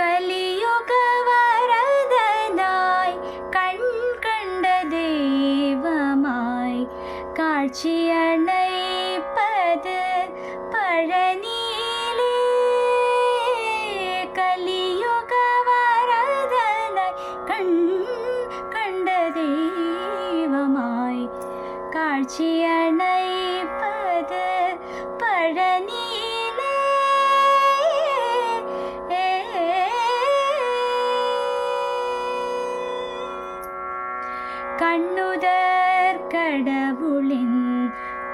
கலியுக வரதனாய் கண் கண்ட தெய்வமாய் காட்சியணைப்பது பழனியிலே. கலியுக வரதனாய் கண் கண்ட தெய்வமாய் காட்சியணைப்பது பழனியிலே. கண்ணுதற் கடவுளின்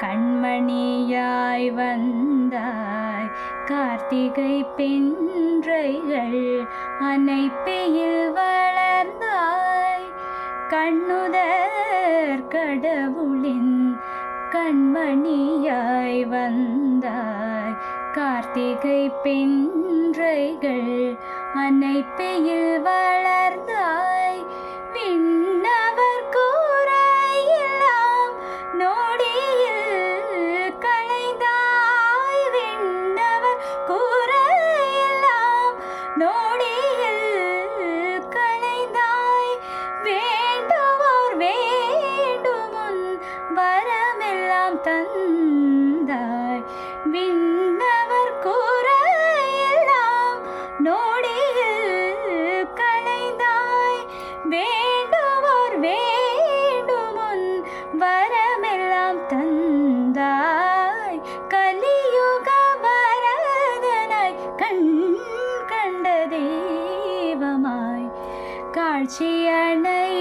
கண்மணியாய் வந்தாய், கார்த்திகை பின்றைகள் அனைப்பையில் வளர்ந்தாய். கண்ணுதற் கடவுளின் கண்மணியாய் வந்தாய், கார்த்திகை பின்றைகள் அனைப்பையில் வளர்ந்தாய். விண்ணவர் கூரையெல்லாம் நொடியில் களைந்தாய், விண்ணவர் கூரையெல்லாம் நொடியில் களைந்தாய். வேண்டுவோர் வேண்டுமுன் வரமெல்லாம் தந்தாய், விண்ணவர் கூரையெல்லாம் நொடியில் களைந்தாய். வேண்டுவோர் வேண்டுமுன் வரமெல்லாம் தந்தாய், கலியுக வரதனாய் கண் கண்ட தெய்வமாய் காட்சியணை